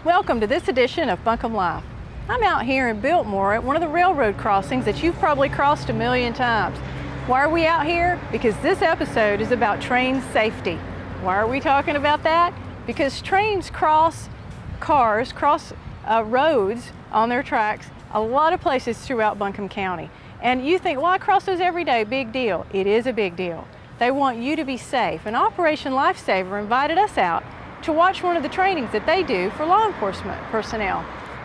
Welcome to this edition of Buncombe Life. I'm out here in Biltmore at one of the railroad crossings that you've probably crossed a million times. Why are we out here? Because this episode is about train safety. Why are we talking about that? Because trains cross roads on their tracks a lot of places throughout Buncombe County. And you think, well, I cross those every day, big deal. It is a big deal. They want you to be safe. And Operation Lifesaver invited us out to watch one of the trainings that they do for law enforcement personnel.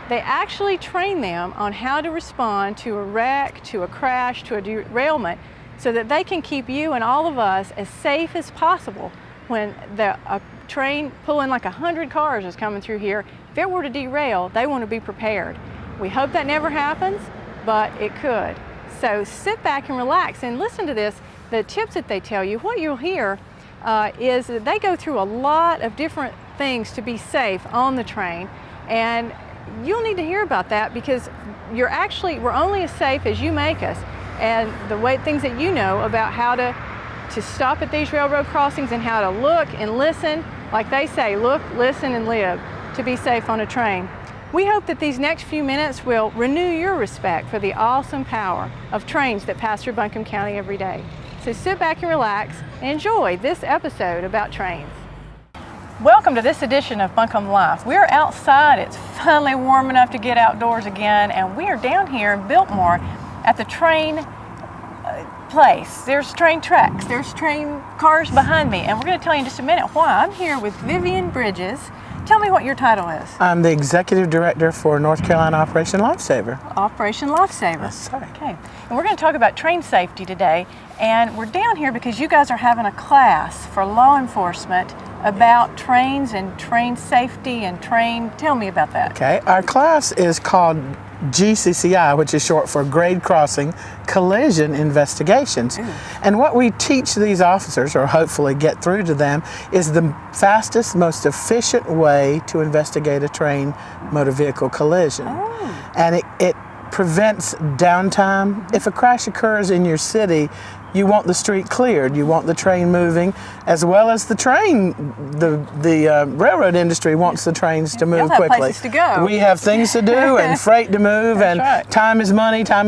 They actually train them on how to respond to a wreck, to a crash, to a derailment, so that they can keep you and all of us as safe as possible when a train pulling like 100 cars is coming through here. If it were to derail, they want to be prepared. We hope that never happens, but it could. So sit back and relax and listen to this. The tips that they tell you, what you'll hear is that they go through a lot of different things to be safe on the train, and you'll need to hear about that because we're only as safe as you make us, and the things that you know about how to stop at these railroad crossings and how to look and listen, like they say, look, listen, and live to be safe on a train. We hope that these next few minutes will renew your respect for the awesome power of trains that pass through Buncombe County every day. So sit back and relax and enjoy this episode about trains. Welcome to this edition of Buncombe Life. We're outside. It's finally warm enough to get outdoors again, and we are down here in Biltmore at the train place. There's train tracks, there's train cars behind me, and we're going to tell you in just a minute why. I'm here with Vivian Bridges. Tell me what your title is. I'm the Executive Director for North Carolina Operation Lifesaver. Operation Lifesaver. Yes, sir. Okay. And we're going to talk about train safety today, and we're down here because you guys are having a class for law enforcement about trains and train safety and tell me about that. Okay, our class is called GCCI, which is short for Grade Crossing Collision Investigations. Ooh. And what we teach these officers, or hopefully get through to them, is the fastest, most efficient way to investigate a train motor vehicle collision. Oh. And it prevents downtime. If a crash occurs in your city, you want the street cleared, you want the train moving, as well as the train. The railroad industry wants the trains to move quickly. Places to go. We have things to do and freight to move. That's and right. time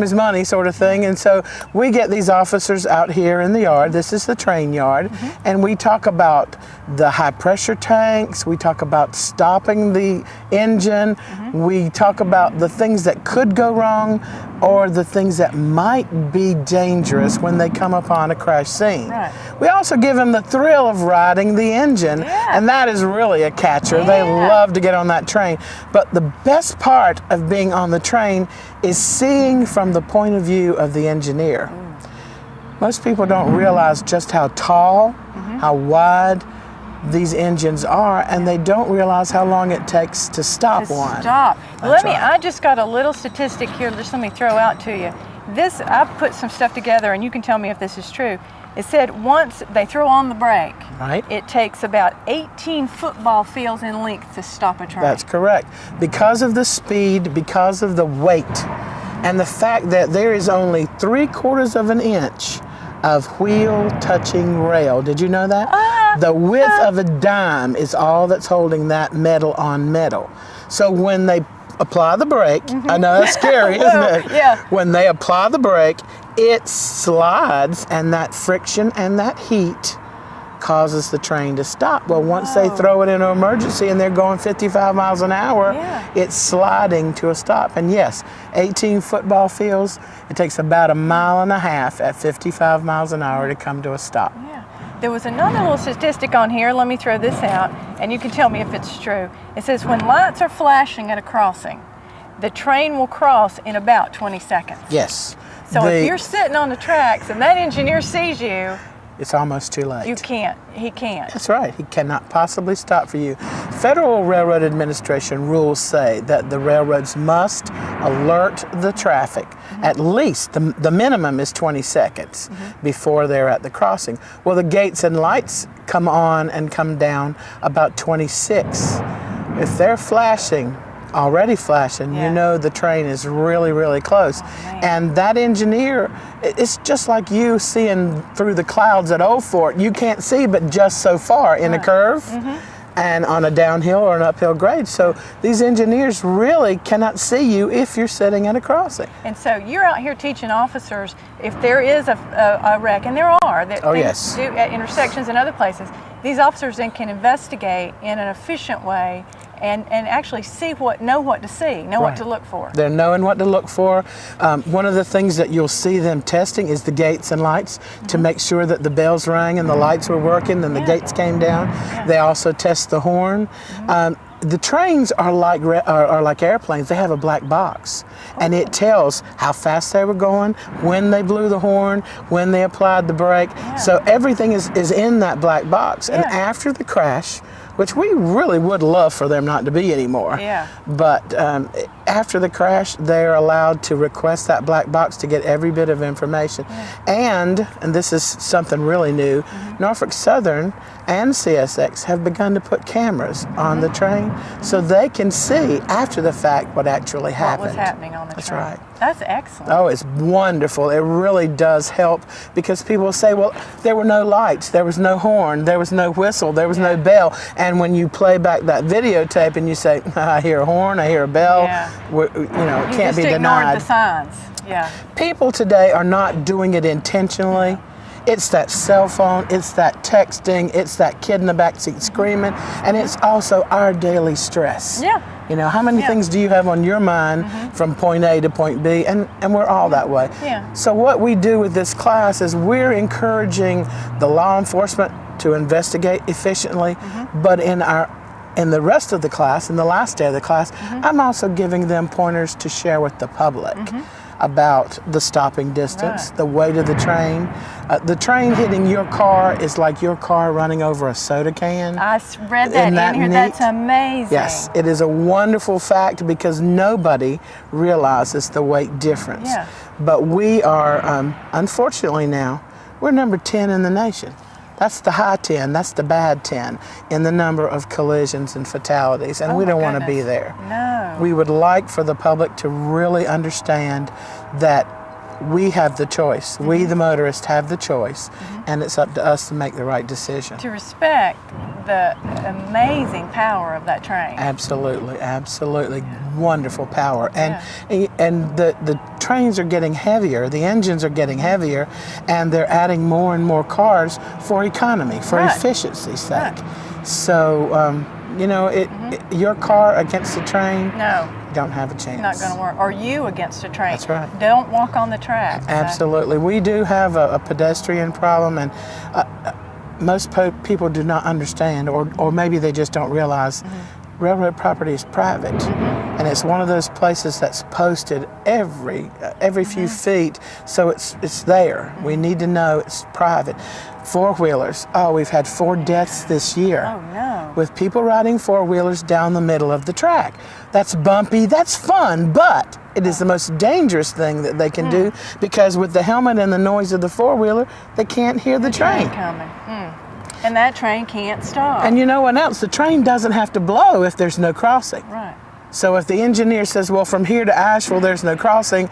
is money sort of thing. And so we get these officers out here in the yard. This is the train yard. Mm-hmm. And we talk about the high pressure tanks. We talk about stopping the engine. Mm-hmm. We talk about the things that could go wrong or the things that might be dangerous when they come upon a crash scene. Right. We also give them the thrill of riding the engine, and that is really a catcher. Yeah. They love to get on that train. But the best part of being on the train is seeing from the point of view of the engineer. Most people don't realize just how tall, how wide these engines are, and they don't realize how long it takes to stop one. I just got a little statistic here, just let me throw out to you. I've put some stuff together, and you can tell me if this is true. It said once they throw on the brake, right, it takes about 18 football fields in length to stop a train. That's correct. Because of the speed, because of the weight, and the fact that there is only 3/4 of an inch of wheel touching rail. Did you know that? The width of a dime is all that's holding that metal on metal. So when they apply the brake, I know that's scary, isn't it? Yeah. When they apply the brake, it slides, and that friction and that heat causes the train to stop. Well, once they throw it into emergency and they're going 55 miles an hour, it's sliding to a stop. And yes, 18 football fields, it takes about 1.5 miles at 55 miles an hour to come to a stop. Yeah. There was another little statistic on here. Let me throw this out, and you can tell me if it's true. It says when lights are flashing at a crossing, the train will cross in about 20 seconds. Yes. So if you're sitting on the tracks and that engineer sees you, it's almost too late. He can't. That's right. He cannot possibly stop for you. Federal Railroad Administration rules say that the railroads must alert the traffic. At least, the minimum is 20 seconds before they're at the crossing. Well, the gates and lights come on and come down about 26. If they're already flashing, you know the train is really, really close. And that engineer, it's just like you seeing through the clouds at Old Fort. You can't see but just so far in a curve. and on a downhill or an uphill grade. So these engineers really cannot see you if you're sitting at a crossing. And so you're out here teaching officers, if there is a wreck, and there are, that things do at intersections and other places, these officers then can investigate in an efficient way and actually know what to see, what to look for. They're knowing what to look for. One of the things that you'll see them testing is the gates and lights to make sure that the bells rang and the lights were working and the gates came down. They also test the horn. The trains are like airplanes. They have a black box, and it tells how fast they were going, when they blew the horn, when they applied the brake. So everything is in that black box. And after the crash, which we really would love for them not to be anymore. But after the crash, they're allowed to request that black box to get every bit of information. And this is something really new, Norfolk Southern and CSX have begun to put cameras on the train so they can see after the fact what actually happened. What was happening on the train. That's right. That's excellent. Oh, it's wonderful. It really does help, because people say, well, there were no lights, there was no horn, there was no whistle, there was no bell. And when you play back that videotape and you say, I hear a horn, I hear a bell, it can't be denied. You just ignored the signs. People today are not doing it intentionally. It's that cell phone, it's that texting, it's that kid in the backseat screaming, and it's also our daily stress. You know, how many things do you have on your mind from point A to point B? And we're all that way. So what we do with this class is we're encouraging the law enforcement to investigate efficiently, but in the rest of the class, in the last day of the class, I'm also giving them pointers to share with the public about the stopping distance, the weight of the train. The train hitting your car is like your car running over a soda can. I read that in here. That's amazing. Yes, it is a wonderful fact, because nobody realizes the weight difference. But we are, unfortunately now, we're number 10 in the nation. That's the high 10, that's the bad 10 in the number of collisions and fatalities, and we don't want to be there. No. We would like for the public to really understand that we have the choice. We, the motorists, have the choice, and it's up to us to make the right decision. To respect the amazing power of that train. Absolutely, absolutely. Wonderful power. And the trains are getting heavier, the engines are getting heavier, and they're adding more and more cars for economy, for efficiency's sake. So, your car against the train, don't have a chance. Not going to work. Or you against a train. That's right. Don't walk on the tracks. Absolutely. We do have a pedestrian problem, and most people do not understand, or maybe they just don't realize railroad property is private. And it's one of those places that's posted every few feet, so it's there. We need to know it's private. Four-wheelers. Oh, we've had 4 deaths this year. Oh, no. With people riding four-wheelers down the middle of the track. That's bumpy, that's fun, but it is the most dangerous thing that they can do, because with the helmet and the noise of the four-wheeler, they can't hear the train coming. And that train can't stop. And you know what else? The train doesn't have to blow if there's no crossing. Right. So if the engineer says, well, from here to Asheville, there's no crossing,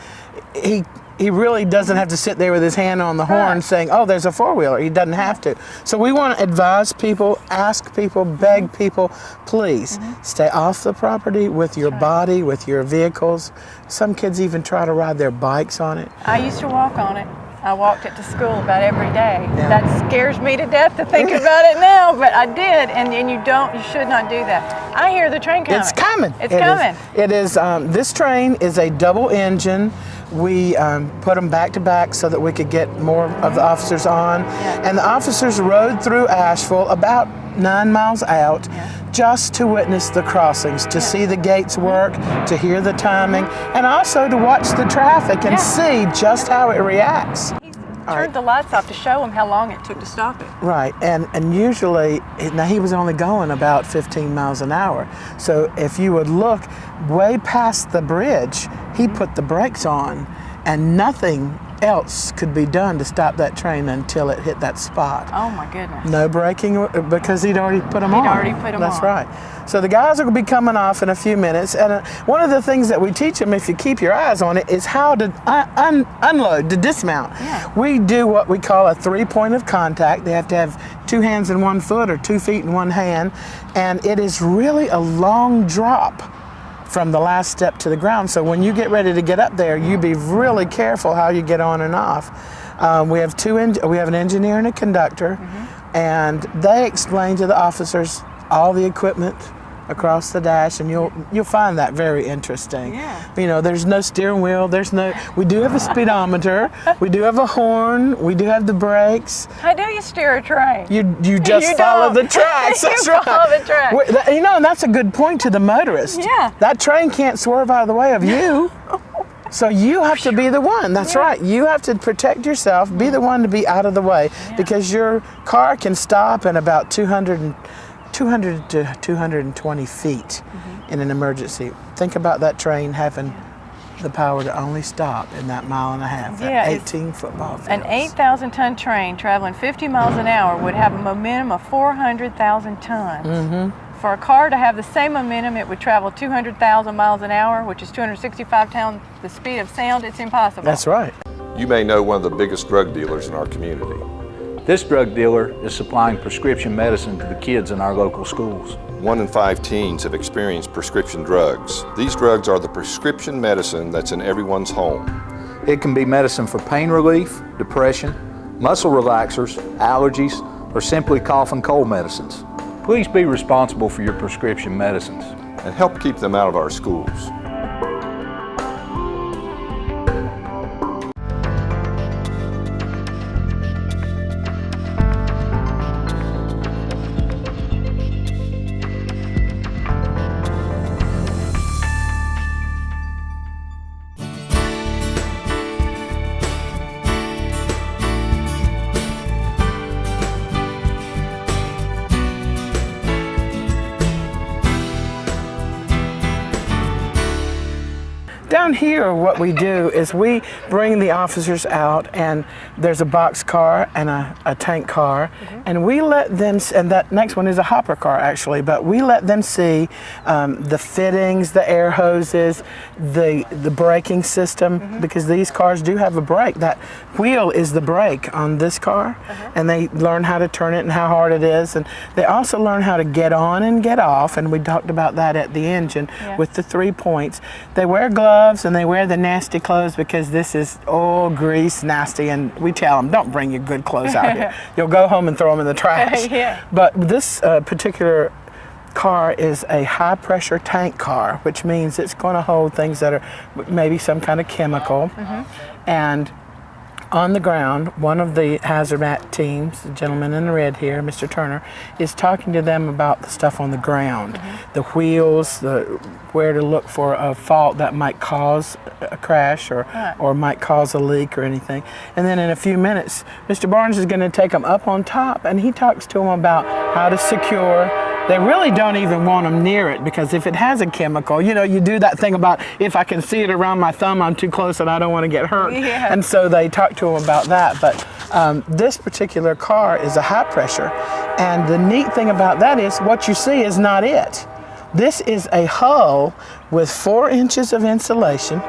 he really doesn't have to sit there with his hand on the horn saying, oh, there's a four-wheeler. He doesn't have to. So we want to advise people, ask people, beg people, please stay off the property with your body, with your vehicles. Some kids even try to ride their bikes on it. I used to walk on it. I walked it to school about every day. That scares me to death to think about it now, but I did, and you should not do that. I hear the train coming. It's coming. It's coming. It is. This train is a double engine. We put them back to back so that we could get more of the officers on. And the officers rode through Asheville about 9 miles out just to witness the crossings, to see the gates work, to hear the timing, and also to watch the traffic and see just how it reacts. He turned the lights off to show him how long it took to stop it. Right, and usually, now he was only going about 15 miles an hour. So if you would look way past the bridge, he put the brakes on, and nothing else could be done to stop that train until it hit that spot. Oh my goodness. No braking because he'd already put them on. He'd already put them on. That's right. So the guys will be coming off in a few minutes, and one of the things that we teach them, if you keep your eyes on it, is how to unload, to dismount. Yeah. We do what we call a 3-point of contact. They have to have 2 hands and 1 foot, or 2 feet and 1 hand, and it is really a long drop from the last step to the ground. So when you get ready to get up there, you be really careful how you get on and off. We have an engineer and a conductor, and they explain to the officers all the equipment across the dash, and you'll find that very interesting. Yeah. You know, there's no steering wheel. We do have a speedometer. We do have a horn. We do have the brakes. How do you steer a train? You just follow the tracks. That's right. Follow the tracks. You know, and that's a good point to the motorist. Yeah. That train can't swerve out of the way of you. So you have to be the one. That's right. You have to protect yourself. Be the one to be out of the way, because your car can stop in about 200 to 220 feet in an emergency. Think about that train having the power to only stop in that 1.5 miles. Yeah, 18 football fields. An 8,000-ton train traveling 50 miles an hour would have a momentum of 400,000 tons. For a car to have the same momentum, it would travel 200,000 miles an hour, which is 265 times the speed of sound. It's impossible. That's right. You may know one of the biggest drug dealers in our community. This drug dealer is supplying prescription medicine to the kids in our local schools. 1 in 5 teens have experienced prescription drugs. These drugs are the prescription medicine that's in everyone's home. It can be medicine for pain relief, depression, muscle relaxers, allergies, or simply cough and cold medicines. Please be responsible for your prescription medicines. And help keep them out of our schools. Down here, what we do is we bring the officers out, and there's a box car and a tank car, and we let them, and that next one is a hopper car actually, but we let them see the fittings, the air hoses, the braking system, because these cars do have a brake. That wheel is the brake on this car, and they learn how to turn it and how hard it is, and they also learn how to get on and get off, and we talked about that at the engine with the 3 points. They wear gloves and they wear the nasty clothes, because this is grease, nasty, and we tell them, don't bring your good clothes out here. You'll go home and throw them in the trash. But this particular car is a high pressure tank car, which means it's going to hold things that are maybe some kind of chemical. And on the ground, one of the hazmat teams, the gentleman in the red here, Mr. Turner, is talking to them about the stuff on the ground, the wheels, where to look for a fault that might cause a crash or might cause a leak or anything. And then in a few minutes, Mr. Barnes is going to take them up on top, and he talks to them about how to secure. They really don't even want them near it, because if it has a chemical, you know, you do that thing about, if I can see it around my thumb, I'm too close and I don't want to get hurt. And so they talk to them about that. But this particular car is a high pressure, and the neat thing about that is what you see is not it. This is a hull with 4 inches of insulation,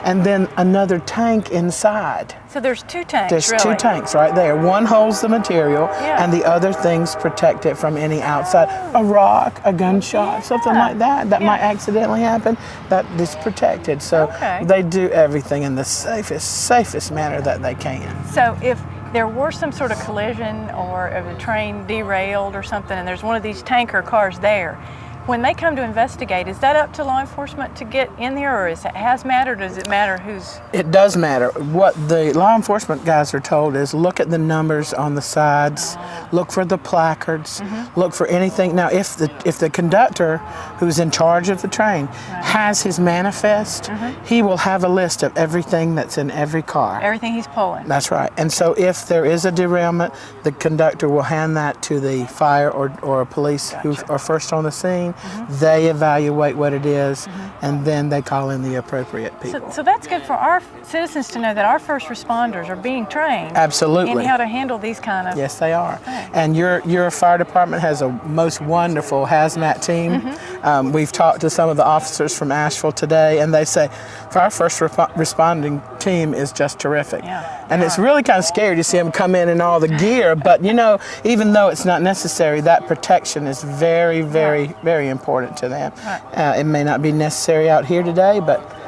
and then another tank inside. So there's 2 tanks, There's really? 2 tanks right there. One holds the material, and the other things protect it from any outside. A rock, a gunshot, something like that might accidentally happen, that is protected. So they do everything in the safest manner that they can. So if there were some sort of collision, or if a train derailed or something, and there's one of these tanker cars there, when they come to investigate, is that up to law enforcement to get in there, or is it hazmat, or does it matter who's? It does matter. What the law enforcement guys are told is look at the numbers on the sides, look for the placards, look for anything. Now, if the conductor who's in charge of the train has his manifest, he will have a list of everything that's in every car. Everything he's pulling. That's right. And so if there is a derailment, the conductor will hand that to the fire or police who are first on the scene. team. They evaluate what it is, and then they call in the appropriate people. So that's good for our citizens to know that our first responders are being trained. Absolutely. In how to handle these kind of. Yes, they are. things. And your fire department has a most wonderful hazmat team. We've talked to some of the officers from Asheville today, and they say, for our first responding team is just terrific. Yeah. And it's really kind of scary to see them come in all the gear, but you know, even though it's not necessary, that protection is very, very, very important to them. Right. It may not be necessary out here today, but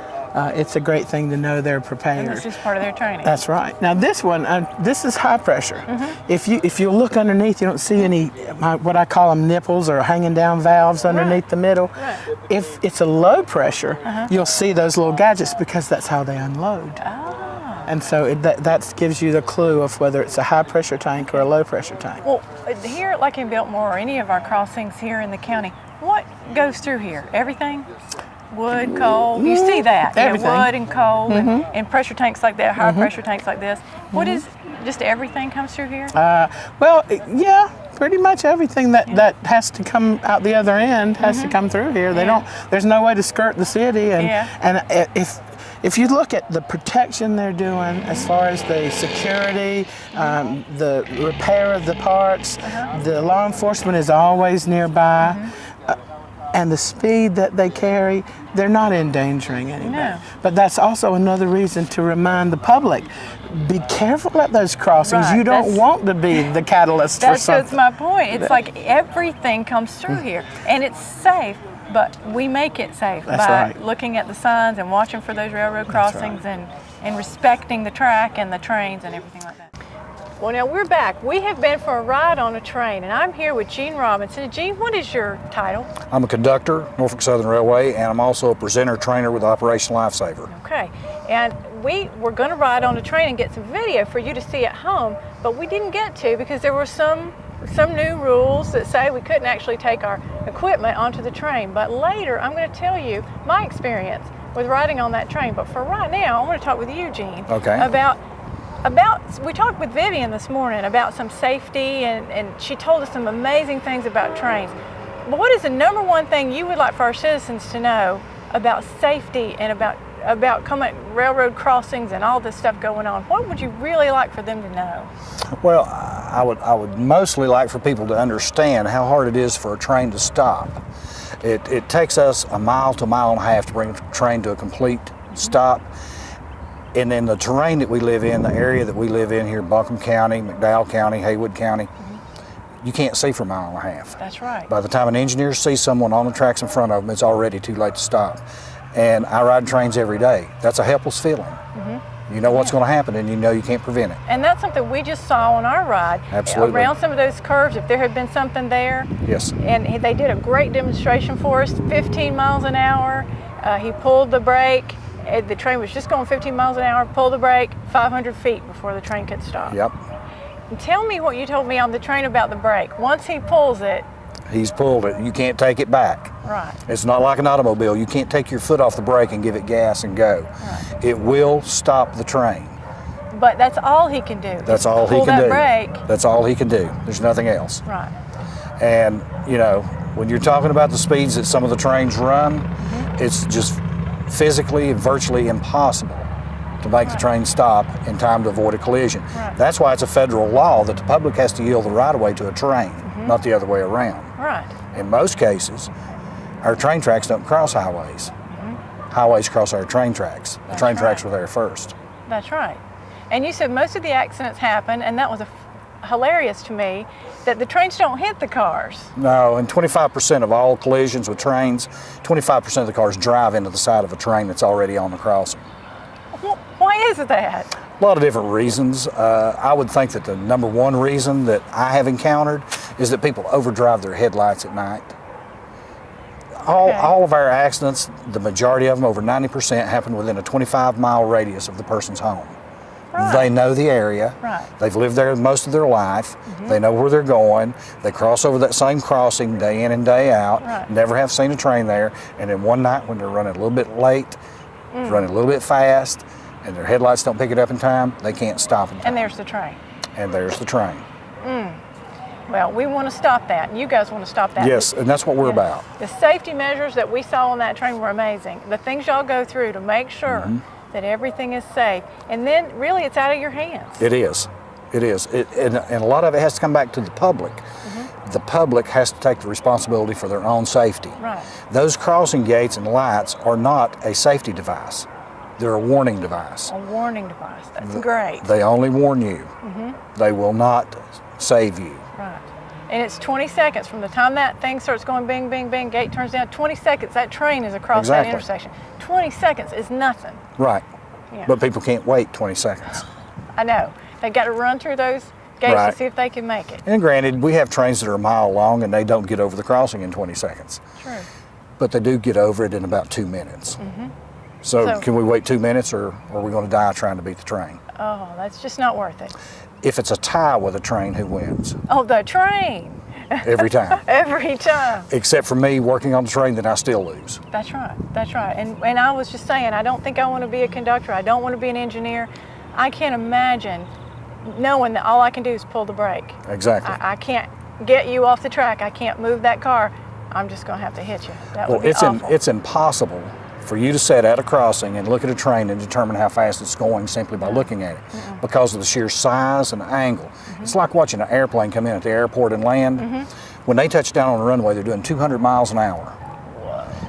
it's a great thing to know they're prepared. And this is part of their training. That's right. Now this one, this is high pressure. If you look underneath, you don't see any what I call them nipples or hanging down valves underneath the middle. Right. If it's a low pressure, you'll see those little gadgets because that's how they unload. And so that gives you the clue of whether it's a high pressure tank or a low pressure tank. Well, here, like in Biltmore or any of our crossings here in the county, what goes through here? Everything? Wood, coal, you see that. Everything. Yeah, wood and coal and pressure tanks like that, high pressure tanks like this. What is, just everything comes through here? Well, yeah, pretty much everything that has to come out the other end has to come through here. They don't. There's no way to skirt the city, and if you look at the protection they're doing as far as the security, the repair of the parts, the law enforcement is always nearby. And the speed that they carry, they're not endangering anybody. No. But that's also another reason to remind the public, be careful at those crossings. Right, You don't want to be the catalyst for That's something. my point. It's like everything comes through here, and it's safe, but we make it safe That's by right. looking at the signs and watching for those railroad crossings and respecting the track and the trains and everything like that. Well, now we're back. We have been for a ride on a train, and I'm here with Gene Robinson. Gene, what is your title? I'm a conductor, Norfolk Southern Railway, and I'm also a presenter trainer with Operation Lifesaver. Okay, and we were going to ride on a train and get some video for you to see at home, but we didn't get to because there were some new rules that say we couldn't actually take our equipment onto the train. But later, I'm going to tell you my experience with riding on that train. But for right now, I want to talk with you, Gene, about we talked with Vivian this morning about some safety, and she told us some amazing things about trains. But what is the number one thing you would like for our citizens to know about safety and about coming railroad crossings and all this stuff going on? What would you really like for them to know? Well, I would mostly like for people to understand how hard it is for a train to stop. It takes us a mile to a mile and a half to bring a train to a complete stop. And then the terrain that we live in, the area that we live in here, Buncombe County, McDowell County, Haywood County, you can't see for a mile and a half. That's right. By the time an engineer sees someone on the tracks in front of them, it's already too late to stop. And I ride trains every day. That's a helpless feeling. You know what's going to happen, and you know you can't prevent it. And that's something we just saw on our ride. Absolutely. Around some of those curves, if there had been something there. Yes. And they did a great demonstration for us, 15 miles an hour. He pulled the brake. The train was just going 15 miles an hour, pulled the brake, 500 feet before the train could stop. Yep. And tell me what you told me on the train about the brake. Once he pulls it. He's pulled it. You can't take it back. Right. It's not like an automobile. You can't take your foot off the brake and give it gas and go. Right. It will stop the train. But that's all he can do. That's all he pull can that do. Brake. That's all he can do. There's nothing else. Right. And, you know, when you're talking about the speeds that some of the trains run, it's just physically and virtually impossible to make the train stop in time to avoid a collision. Right. That's why it's a federal law that the public has to yield the right-of-way to a train, not the other way around. Right. In most cases, our train tracks don't cross highways. Highways cross our train tracks. The train tracks were there first. That's right. And you said most of the accidents happen, and that was hilarious to me, that the trains don't hit the cars. No, and 25% of all collisions with trains, 25% of the cars drive into the side of a train that's already on the crossing. Why is that? A lot of different reasons. I would think that the number one reason that I have encountered is that people overdrive their headlights at night. All of our accidents, the majority of them, over 90%, happen within a 25-mile radius of the person's home. Right. They know the area. Right. They've lived there most of their life. They know where they're going. They cross over that same crossing day in and day out. Right. Never have seen a train there. And then one night when they're running a little bit late, running a little bit fast, and their headlights don't pick it up in time, they can't stop in time. And there's the train. And there's the train. Well, we want to stop that, and you guys want to stop that. Yes, and that's what we're about. The safety measures that we saw on that train were amazing. The things y'all go through to make sure that everything is safe, and then really it's out of your hands. It is. It is. And a lot of it has to come back to the public. The public has to take the responsibility for their own safety. Right. Those crossing gates and lights are not a safety device. They're a warning device. A warning device. That's great. They only warn you. They will not save you. Right. And it's 20 seconds from the time that thing starts going bing, bing, bing, gate turns down, 20 seconds, that train is across that intersection. 20 seconds is nothing. Right. Yeah. But people can't wait 20 seconds. I know. They got to run through those gates to see if they can make it. And granted, we have trains that are a mile long and they don't get over the crossing in 20 seconds. True. But they do get over it in about 2 minutes. So can we wait 2 minutes, or are we going to die trying to beat the train? Oh, that's just not worth it. If it's a tie with a train, who wins? Oh, the train. Every time. Every time. Except for me working on the train, then I still lose. That's right. That's right. And I was just saying, I don't think I want to be a conductor. I don't want to be an engineer. I can't imagine knowing that all I can do is pull the brake. Exactly. I can't get you off the track. I can't move that car. I'm just going to have to hit you. That would be awful. It's impossible for you to set at a crossing and look at a train and determine how fast it's going simply by looking at it because of the sheer size and angle. It's like watching an airplane come in at the airport and land. When they touch down on the runway, they're doing 200 miles an hour.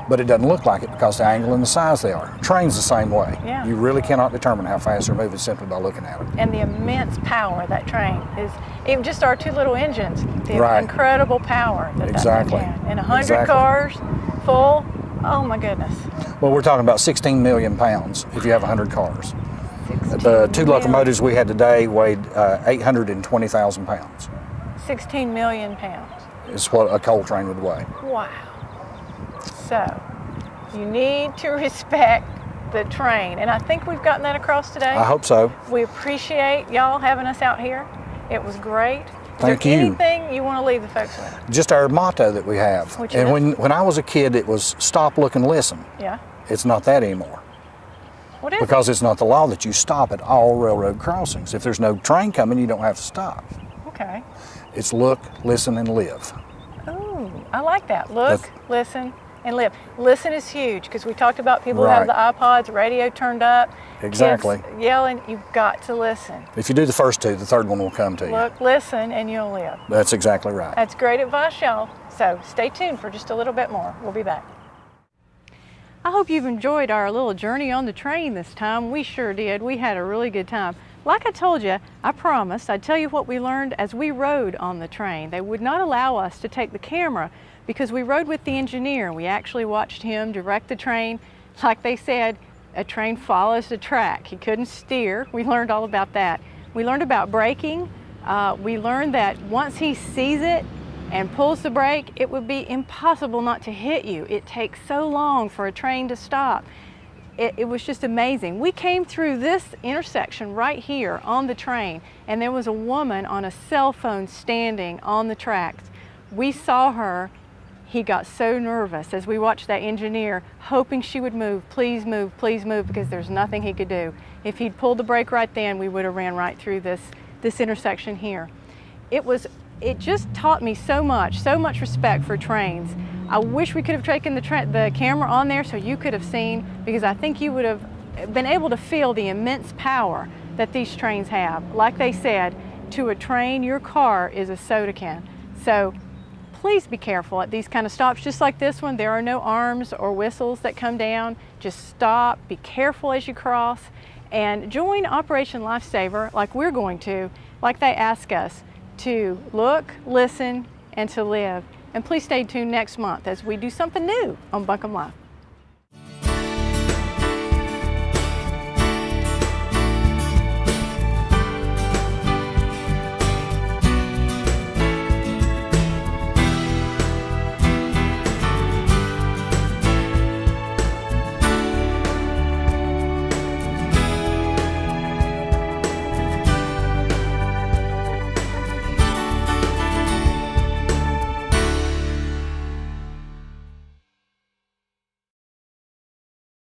But it doesn't look like it because the angle and the size they are. Trains the same way. Yeah. You really cannot determine how fast they're moving simply by looking at it. And the immense power of that train is, even just our two little engines, the incredible power that that thing can. And 100 cars full, oh my goodness. Well, we're talking about 16 million pounds if you have 100 cars. The two locomotives we had today weighed 820,000 pounds. 16 million pounds. Is what a coal train would weigh. Wow. So, you need to respect the train. And I think we've gotten that across today. I hope so. We appreciate y'all having us out here. It was great. Thank you. Anything you want to leave the folks with? Just our motto that we have. Which and when I was a kid, it was stop, look, and listen. Yeah. It's not that anymore. What is because it's not the law that you stop at all railroad crossings. If there's no train coming, you don't have to stop. Okay. It's look, listen, and live. Oh, I like that. Look, listen, and live. Listen is huge because we talked about people who have the iPods, radio turned up. Exactly. Kids yelling, you've got to listen. If you do the first two, the third one will come to you. Look, listen, and you'll live. That's exactly right. That's great advice, y'all. So stay tuned for just a little bit more. We'll be back. I hope you've enjoyed our little journey on the train this time. We sure did. We had a really good time. Like I told you, I promised I'd tell you what we learned as we rode on the train. They would not allow us to take the camera because we rode with the engineer. We actually watched him direct the train. Like they said, a train follows the track. He couldn't steer. We learned all about that. We learned about braking. We learned that once he sees it and pulls the brake, it would be impossible not to hit you. It takes so long for a train to stop. It was just amazing. We came through this intersection right here on the train, and there was a woman on a cell phone standing on the tracks. We saw her. He got so nervous as we watched that engineer, hoping she would move, please move, because there's nothing he could do. If he'd pulled the brake right then, we would have ran right through this intersection here. It just taught me so much respect for trains. I wish we could have taken the camera on there so you could have seen, because I think you would have been able to feel the immense power that these trains have. Like they said, to a train, your car is a soda can. So please be careful at these kind of stops, just like this one. There are no arms or whistles that come down. Just stop, be careful as you cross, and join Operation Lifesaver like we're going to, like they ask us, to look, listen, and to live. And please stay tuned next month as we do something new on Buncombe Life.